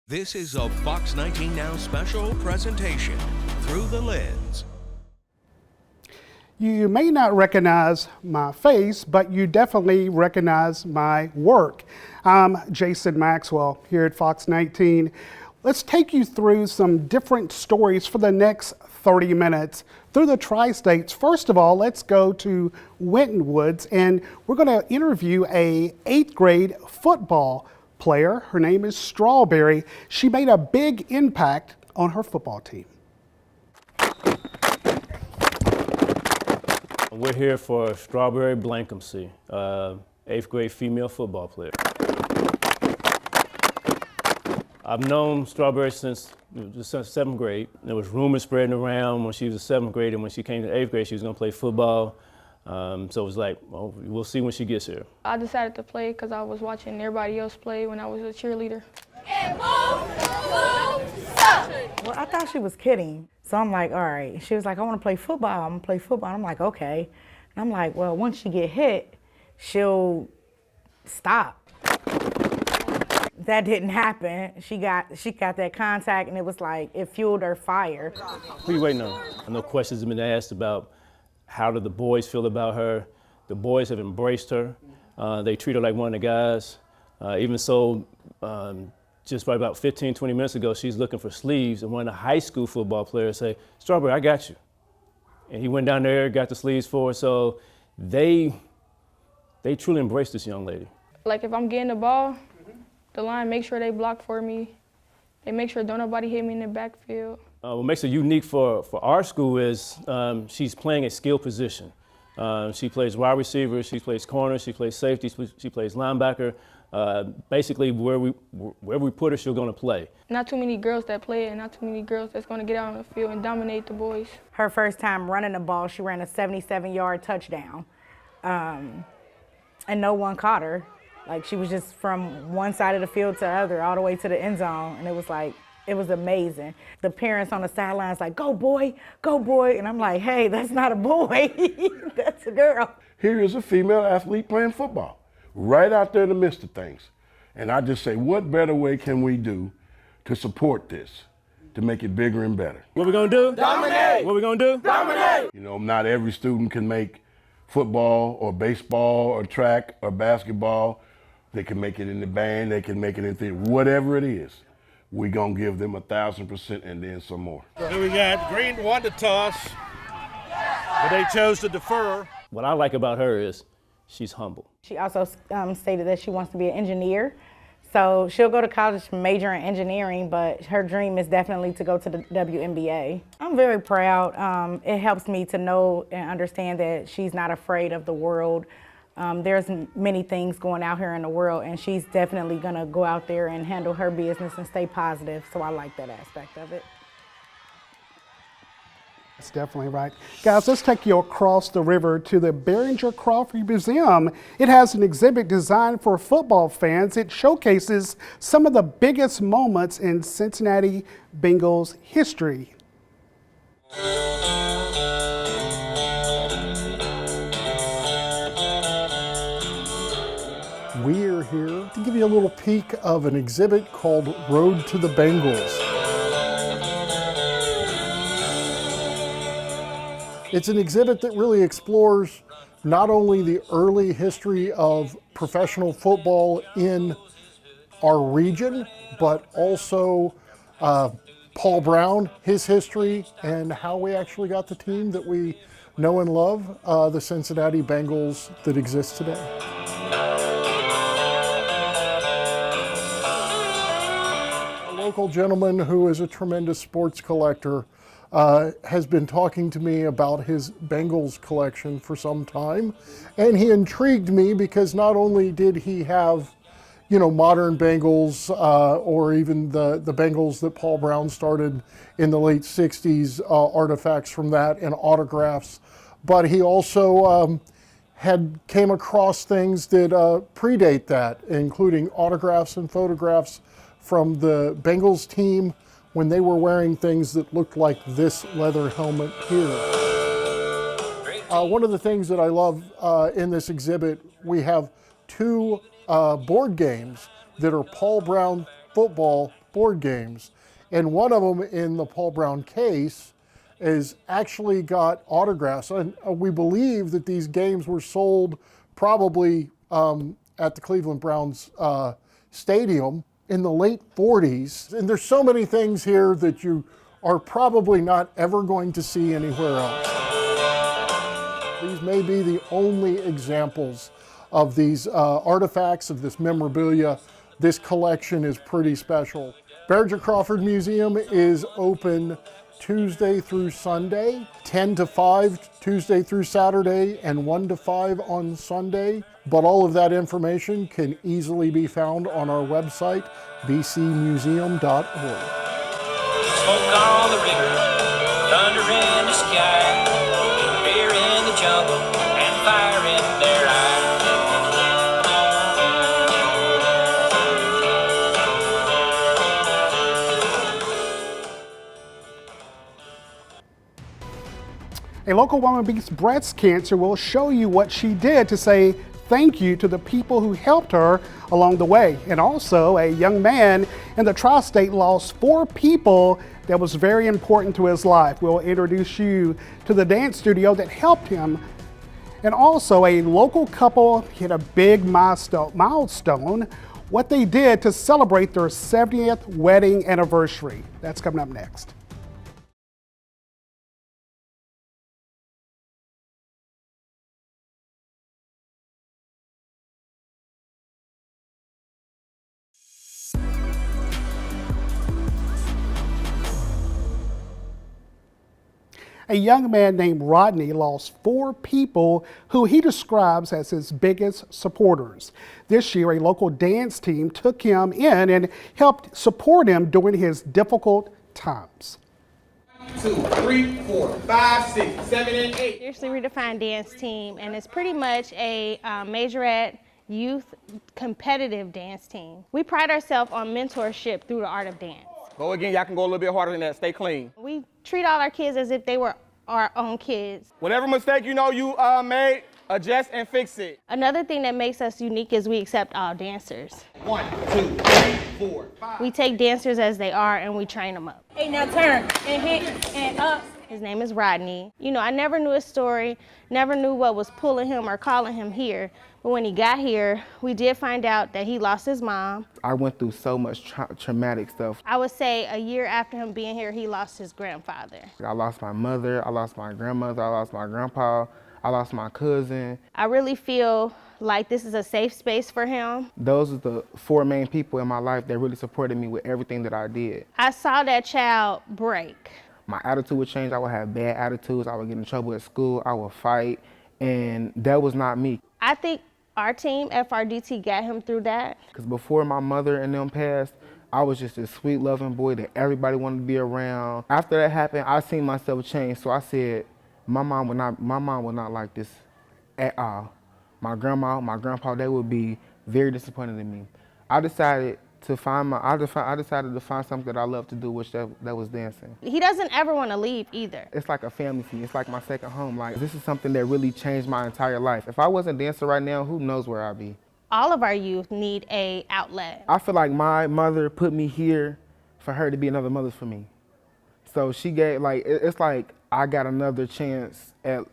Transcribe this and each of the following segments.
This is a Fox 19 Now special presentation, Through the Lens. You may not recognize my face, but you definitely recognize my work. I'm Jason Maxwell here at Fox 19. Let's take you through some different stories for the next 30 minutes through the tri-states. First of all, let's go to Winton Woods, and we're going to interview a 8th grade football player. Her name is Strawberry. She made a big impact on her football team. We're here for Strawberry Blankhamsey, 8th grade female football player. I've known Strawberry since 7th grade. There was rumors spreading around when she was in 7th grade, and when she came to 8th grade, she was going to play football. So it was like, well, we'll see when she gets here. I decided to play because I was watching everybody else play when I was a cheerleader. Well, I thought she was kidding. So I'm like, all right. She was like, I want to play football. I'm going to play football. I'm like, okay. And I'm like, well, once she get hit, she'll stop. That didn't happen. She got that contact, and it was like, it fueled her fire. What are you waiting on? I know questions have been asked about how do the boys feel about her. The boys have embraced her. They treat her like one of the guys. Even so, just by about 15, 20 minutes ago, she's looking for sleeves, and one of the high school football players say, Strawberry, I got you. And he went down there, got the sleeves for her, so they truly embrace this young lady. Like if I'm getting the ball, the line make sure they block for me. They make sure don't nobody hit me in the backfield. What makes her unique for our school is she's playing a skill position. She plays wide receiver, she plays corner, she plays safety, she plays linebacker. Basically, wherever we put her, she's going to play. Not too many girls that play it, and not too many girls that's going to get out on the field and dominate the boys. Her first time running the ball, she ran a 77-yard touchdown, and no one caught her. Like, she was just from one side of the field to the other, all the way to the end zone, and it was like, it was amazing. The parents on the sidelines like, go boy, and I'm like, hey, that's not a boy, that's a girl. Here is a female athlete playing football, right out there in the midst of things. And I just say, what better way can we do to support this, to make it bigger and better? What we gonna do? Dominate! What we gonna do? Dominate! You know, not every student can make football or baseball or track or basketball. They can make it in the band, they can make it in theater, whatever it is. We're gonna give them 1,000% and then some more. So we got green one to toss, but they chose to defer. What I like about her is she's humble. She also stated that she wants to be an engineer. So she'll go to college to major in engineering, but her dream is definitely to go to the WNBA. I'm very proud. It helps me to know and understand that she's not afraid of the world. There's many things going out here in the world, and she's definitely gonna go out there and handle her business and stay positive, so I like that aspect of it. That's definitely right. Guys, let's take you across the river to the Behringer Crawford Museum. It has an exhibit designed for football fans. It showcases some of the biggest moments in Cincinnati Bengals history. We are here to give you a little peek of an exhibit called Road to the Bengals. It's an exhibit that really explores not only the early history of professional football in our region, but also Paul Brown, his history, and how we actually got the team that we know and love, the Cincinnati Bengals that exist today. A local gentleman who is a tremendous sports collector has been talking to me about his Bengals collection for some time, and he intrigued me because not only did he have, you know, modern Bengals or even the Bengals that Paul Brown started in the late 60s, artifacts from that and autographs, but he also came across things that predate that, including autographs and photographs from the Bengals team when they were wearing things that looked like this leather helmet here. One of the things that I love in this exhibit, we have two board games that are Paul Brown football board games. And one of them in the Paul Brown case is actually got autographs. And we believe that these games were sold probably at the Cleveland Browns stadium in the late 40s. And there's so many things here that you are probably not ever going to see anywhere else. These may be the only examples of these artifacts, of this memorabilia. This collection is pretty special. Barringer Crawford Museum is open Tuesday through Sunday, 10 to 5 Tuesday through Saturday, and 1 to 5 on Sunday. But all of that information can easily be found on our website, bcmuseum.org. Smoke on the river, thunder in the sky, beer in the jungle, and fire in their eyes. A local woman beats breast cancer will show you what she did to say thank you to the people who helped her along the way. And also, a young man in the tri-state lost 4 people that was very important to his life. We'll introduce you to the dance studio that helped him. And also, a local couple hit a big milestone, what they did to celebrate their 70th wedding anniversary. That's coming up next. A young man named Rodney lost 4 people who he describes as his biggest supporters. This year, a local dance team took him in and helped support him during his difficult times. 2, 3, 4, 5, 6, 7, and 8. Seriously Redefined dance team, and it's pretty much a majorette youth competitive dance team. We pride ourselves on mentorship through the art of dance. Go again, y'all can go a little bit harder than that. Stay clean. We treat all our kids as if they were our own kids. Whatever mistake you know you made, adjust and fix it. Another thing that makes us unique is we accept all dancers. 1, 2, 3, 4, 5. We take dancers as they are and we train them up. Hey, now turn and hit and up. His name is Rodney. You know, I never knew his story, never knew what was pulling him or calling him here. But when he got here, we did find out that he lost his mom. I went through so much traumatic stuff. I would say a year after him being here, he lost his grandfather. I lost my mother, I lost my grandmother, I lost my grandpa, I lost my cousin. I really feel like this is a safe space for him. Those are the 4 main people in my life that really supported me with everything that I did. I saw that child break. My attitude would change. I would have bad attitudes. I would get in trouble at school. I would fight, and that was not me. I think our team, FRDT, got him through that. Because before my mother and them passed, I was just a sweet, loving boy that everybody wanted to be around. After that happened, I seen myself change. So I said, my mom would not like this at all. My grandma, my grandpa, they would be very disappointed in me. I decided to find something that I love to do, which that was dancing. He doesn't ever want to leave either. It's like a family to me. It's like my second home. Like, this is something that really changed my entire life. If I wasn't dancing right now, who knows where I'd be. All of our youth need a outlet. I feel like my mother put me here for her to be another mother for me. So she gave, like, it's like I got another chance at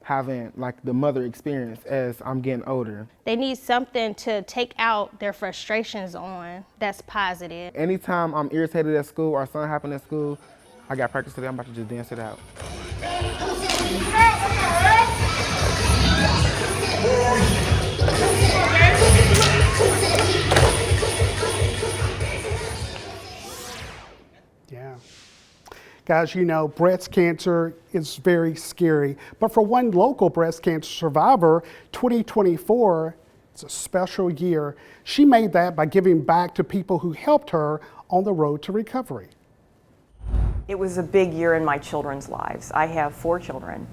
having like the mother experience as I'm getting older. They need something to take out their frustrations on that's positive. Anytime I'm irritated at school or something happened at school, I got practice today, I'm about to just dance it out. Yeah. Guys, you know, breast cancer is very scary. But for one local breast cancer survivor, 2024, it's a special year. She made that by giving back to people who helped her on the road to recovery. It was a big year in my children's lives. I have 4 children.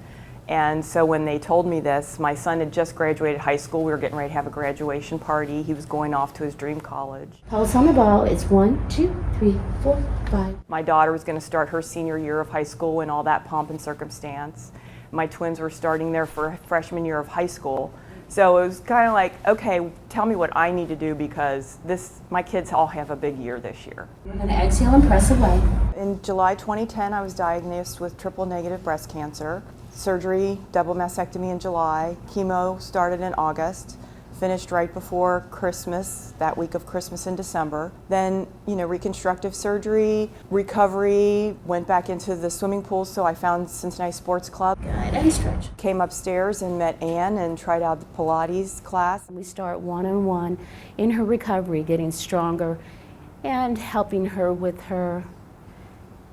And so when they told me this, my son had just graduated high school. We were getting ready to have a graduation party. He was going off to his dream college. Pulse on the ball. It's 1, 2, 3, 4, 5. My daughter was going to start her senior year of high school and all that pomp and circumstance. My twins were starting their freshman year of high school. So it was kind of like, okay, tell me what I need to do because my kids all have a big year this year. We're going to exhale and press away. In July 2010, I was diagnosed with triple-negative breast cancer. Surgery, double mastectomy in July. Chemo started in August. Finished right before Christmas, that week of Christmas in December. Then, reconstructive surgery, recovery, went back into the swimming pool, so I found Cincinnati Sports Club. Good, and stretch. Came upstairs and met Ann and tried out the Pilates class. We start one-on-one in her recovery, getting stronger and helping her with her,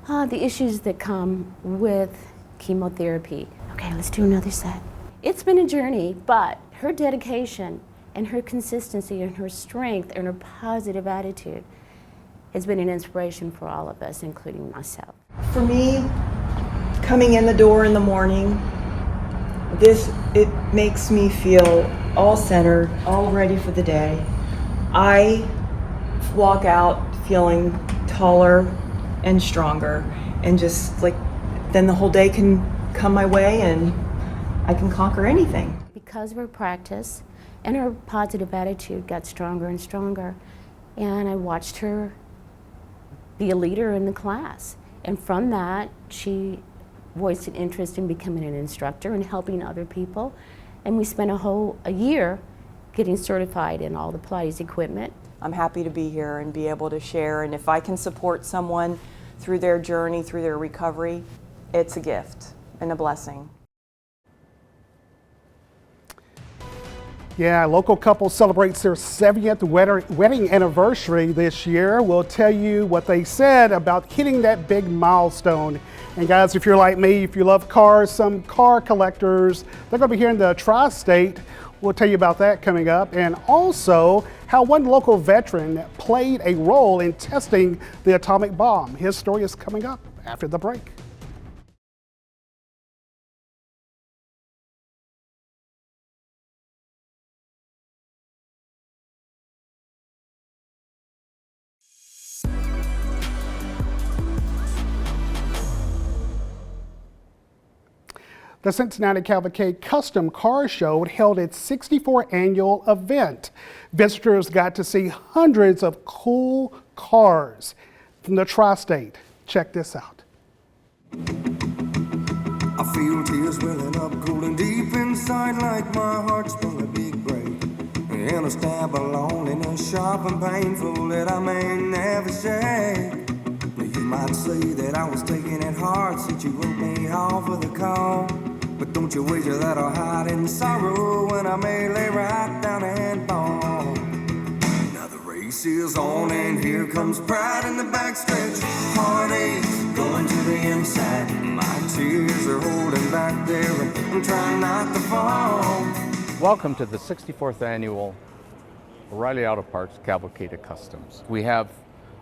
the issues that come with chemotherapy. Okay, let's do another set. It's been a journey, but her dedication and her consistency and her strength and her positive attitude has been an inspiration for all of us, including myself. For me, coming in the door in the morning, it makes me feel all centered, all ready for the day. I walk out feeling taller and stronger, and just like, then the whole day can come my way and I can conquer anything. Because of her practice and her positive attitude got stronger and stronger, and I watched her be a leader in the class. And from that, she voiced an interest in becoming an instructor and helping other people. And we spent a year getting certified in all the Pilates equipment. I'm happy to be here and be able to share, and if I can support someone through their journey, through their recovery, it's a gift and a blessing. Yeah, local couple celebrates their 70th wedding anniversary this year. We'll tell you what they said about hitting that big milestone. And guys, if you're like me, if you love cars, some car collectors, they're going to be here in the tri-state. We'll tell you about that coming up. And also how one local veteran played a role in testing the atomic bomb. His story is coming up after the break. The Cincinnati Cavalcade Custom Car Show held its 64th annual event. Visitors got to see hundreds of cool cars from the tri-state. Check this out. I feel tears welling up, cooling deep inside like my heart's been a big break. And a stab of loneliness, sharp and painful that I may never shake. You might say that I was taking it hard since you wrote me off of the call. But don't you wager that I'll hide in sorrow when I may lay right down and fall. Now the race is on and here comes pride in the backstretch. Heartaches going to the inside. My tears are holding back there and I'm trying not to fall. Welcome to the 64th annual O'Reilly Auto Parts Cavalcade of Customs. We have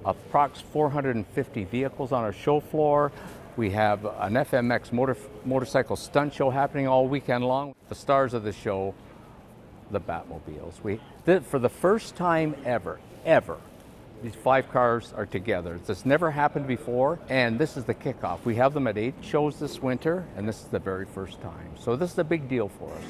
approx 450 vehicles on our show floor. We have an FMX motorcycle stunt show happening all weekend long. The stars of the show, the Batmobiles. For the first time ever, these 5 cars are together. This never happened before, and this is the kickoff. We have them at 8 shows this winter, and this is the very first time. So this is a big deal for us.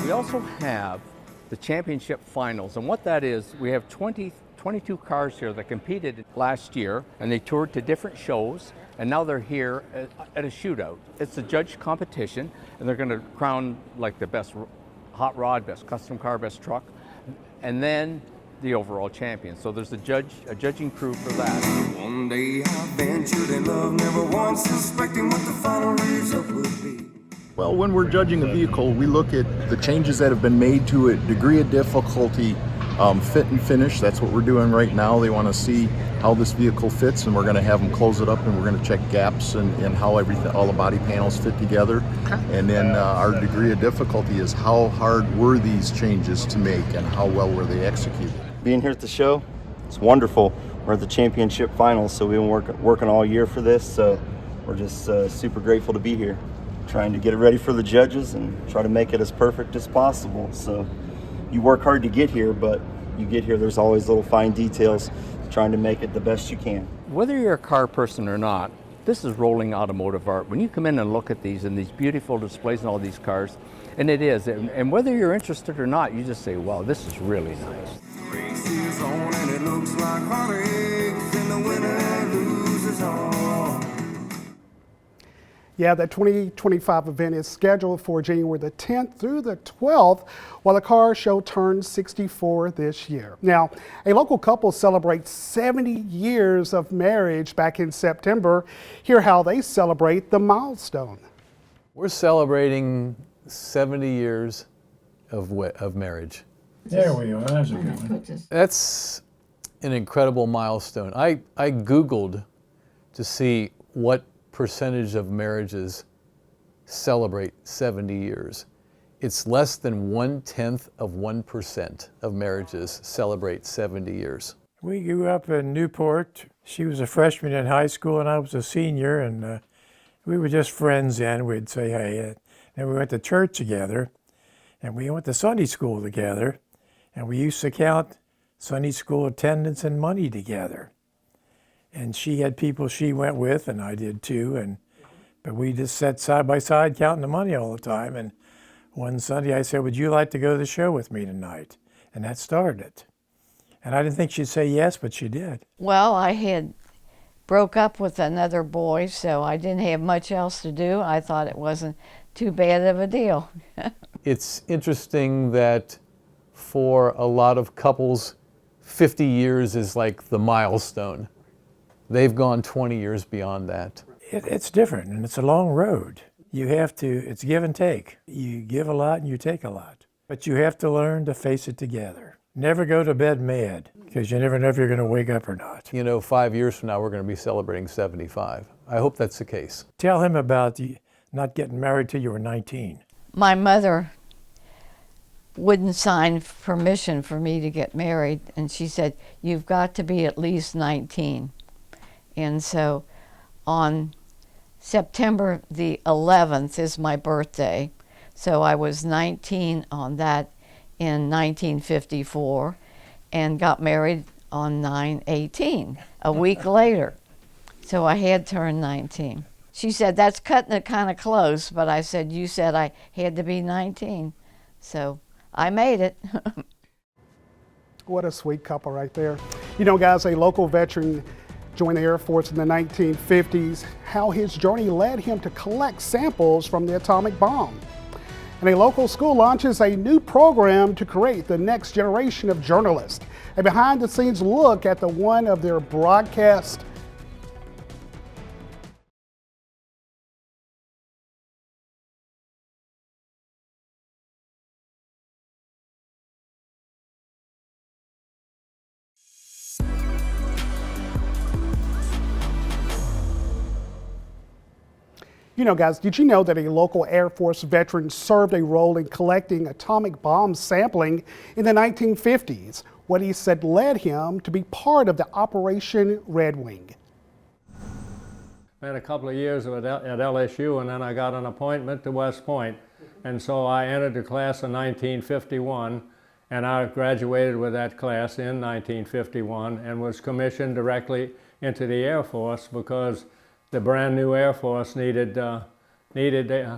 We also have the championship finals, and what that is, we have 22 cars here that competed last year, and they toured to different shows, and now they're here at a shootout. It's a judge competition, and they're going to crown like the best hot rod, best custom car, best truck, and then the overall champion. So there's a judging crew for that. One day I ventured in love, never once suspecting what the final result would be. Well, when we're judging a vehicle, we look at the changes that have been made to it, degree of difficulty, fit and finish. That's what we're doing right now. They want to see how this vehicle fits, and we're going to have them close it up, and we're going to check gaps and how all the body panels fit together. And then our degree of difficulty is how hard were these changes to make and how well were they executed. Being here at the show, it's wonderful. We're at the championship finals, so we've been working all year for this, so we're just super grateful to be here. Trying to get it ready for the judges and try to make it as perfect as possible. So you work hard to get here, but you get here, there's always little fine details, trying to make it the best you can. Whether you're a car person or not, This is rolling automotive art. When you come in and look at these and these beautiful displays and all these cars, and it is, and whether you're interested or not, you just say, wow, this is really nice. Race is on and it looks like heartaches, and the winner loses all. Yeah, the 2025 event is scheduled for January the 10th through the 12th, while the car show turns 64 this year. Now, a local couple celebrates 70 years of marriage back in September. Hear how they celebrate the milestone. We're celebrating 70 years of marriage. There we are. That's a good one. That's an incredible milestone. I Googled to see what percentage of marriages celebrate 70 years. It's less than 0.1% of marriages celebrate 70 years. We grew up in Newport. She was a freshman in high school and I was a senior, and we were just friends then. We'd say hey, and we went to church together, and we went to Sunday school together, and we used to count Sunday school attendance and money together. And she had people she went with, and I did too. But we just sat side by side counting the money all the time. And one Sunday I said, would you like to go to the show with me tonight? And that started it. And I didn't think she'd say yes, but she did. Well, I had broke up with another boy, so I didn't have much else to do. I thought it wasn't too bad of a deal. It's interesting that for a lot of couples, 50 years is like the milestone. They've gone 20 years beyond that. It's different, and it's a long road. You have to, it's give and take. You give a lot and you take a lot. But you have to learn to face it together. Never go to bed mad, because you never know if you're going to wake up or not. You know, 5 years from now, we're going to be celebrating 75. I hope that's the case. Tell him about not getting married till you were 19. My mother wouldn't sign permission for me to get married, and she said, you've got to be at least 19. And so on September the 11th is my birthday. So I was 19 on that in 1954 and got married on 9/18, a week later. So I had turned 19. She said, that's cutting it kind of close, but I said, you said I had to be 19. So I made it. What a sweet couple right there. You know, guys, a local veteran joined the Air Force in the 1950s, how his journey led him to collect samples from the atomic bomb. And a local school launches a new program to create the next generation of journalists. A behind-the-scenes look at one of their broadcast. You know, guys, did you know that a local Air Force veteran served a role in collecting atomic bomb sampling in the 1950s? What he said led him to be part of the Operation Red Wing. I had a couple of years at LSU, and then I got an appointment to West Point. And so I entered the class in 1951, and I graduated with that class in 1951 and was commissioned directly into the Air Force because the brand new Air Force needed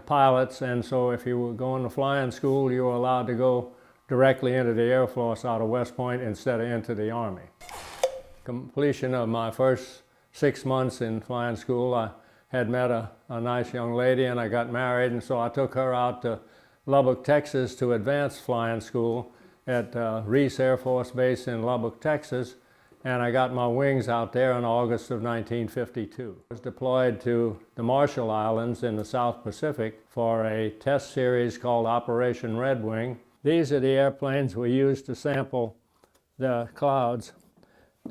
pilots, and so if you were going to flying school, you were allowed to go directly into the Air Force out of West Point instead of into the Army. Completion of my first 6 months in flying school, I had met a nice young lady and I got married, and so I took her out to Lubbock, Texas to advanced flying school at Reese Air Force Base in Lubbock, Texas. And I got my wings out there in August of 1952. I was deployed to the Marshall Islands in the South Pacific for a test series called Operation Red Wing. These are the airplanes we used to sample the clouds.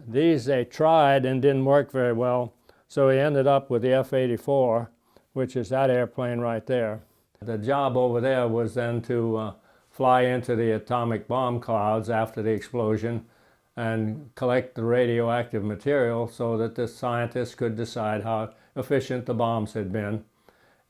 These they tried and didn't work very well, so we ended up with the F-84, which is that airplane right there. The job over there was then to fly into the atomic bomb clouds after the explosion and collect the radioactive material so that the scientists could decide how efficient the bombs had been.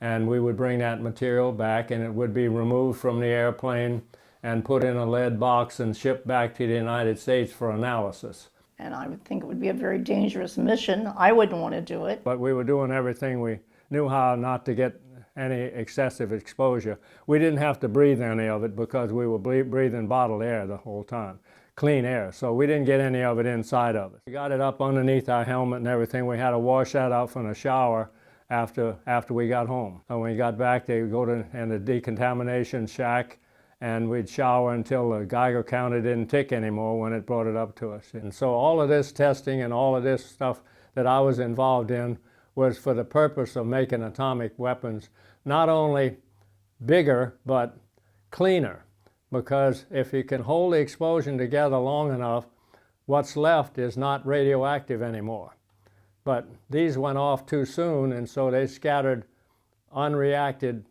And we would bring that material back, and it would be removed from the airplane and put in a lead box and shipped back to the United States for analysis. and I would think it would be a very dangerous mission. I wouldn't want to do it. But we were doing everything we knew how not to get any excessive exposure. We didn't have to breathe any of it because we were breathing bottled air the whole time, clean air. So we didn't get any of it inside of us. We got it up underneath our helmet and everything. We had to wash that out from the shower after we got home. And when we got back, they would go to the decontamination shack, and we'd shower until the Geiger counter didn't tick anymore when it brought it up to us. And so all of this testing and all of this stuff that I was involved in was for the purpose of making atomic weapons not only bigger, but cleaner. Because if you can hold the explosion together long enough, what's left is not radioactive anymore. But these went off too soon, and so they scattered unreacted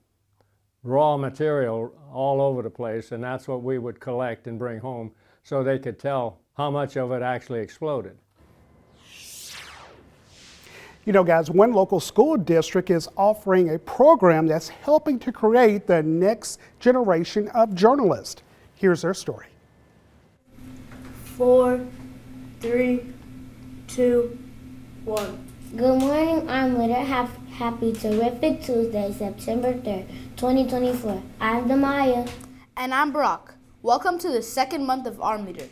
raw material all over the place, and that's what we would collect and bring home so they could tell how much of it actually exploded. You know, guys, one local school district is offering a program that's helping to create the next generation of journalists. Here's their story. 4, 3, 2, 1. Good morning, I'm Lita. Happy terrific Tuesday, September 3rd, 2024. I'm Demaya. And I'm Brock. Welcome to the second month of Arm Leader.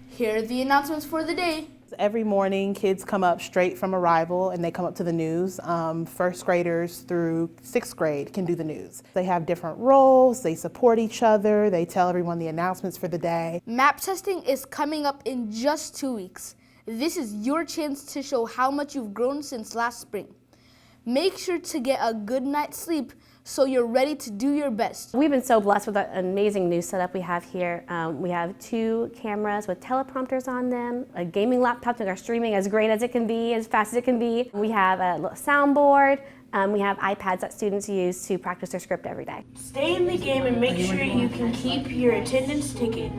Here are the announcements for the day. Every morning, kids come up straight from arrival and they come up to the news. First graders through 6th grade can do the news. They have different roles, they support each other, they tell everyone the announcements for the day. Map testing is coming up in just 2 weeks. This is your chance to show how much you've grown since last spring. Make sure to get a good night's sleep so you're ready to do your best. We've been so blessed with the amazing news setup we have here. We have 2 cameras with teleprompters on them, a gaming laptop that are streaming as great as it can be, as fast as it can be. We have a little soundboard. We have iPads that students use to practice their script every day. Stay in the game and make sure you can keep your attendance ticket.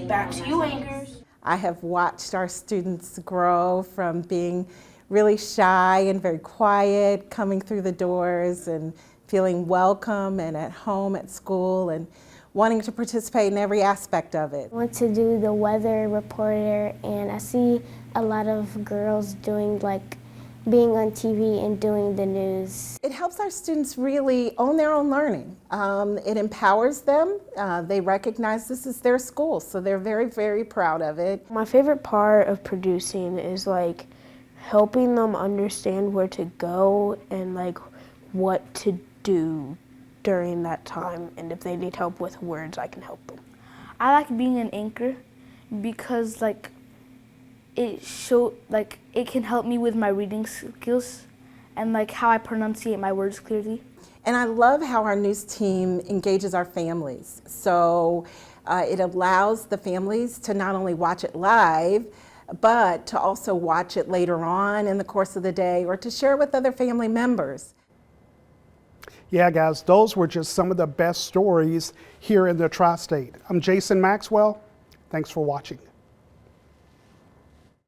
Back to you, anchors. I have watched our students grow from being really shy and very quiet, coming through the doors and feeling welcome and at home at school and wanting to participate in every aspect of it. I want to do the weather reporter, and I see a lot of girls doing being on TV and doing the news. It helps our students really own their own learning. It empowers them. They recognize this is their school, so they're very, very proud of it. My favorite part of producing is helping them understand where to go and what to do during that time, and if they need help with words, I can help them. I like being an anchor because it can help me with my reading skills and how I pronunciate my words clearly. And I love how our news team engages our families. So it allows the families to not only watch it live, but to also watch it later on in the course of the day or to share with other family members. Yeah, guys, those were just some of the best stories here in the Tri-State. I'm Jason Maxwell. Thanks for watching.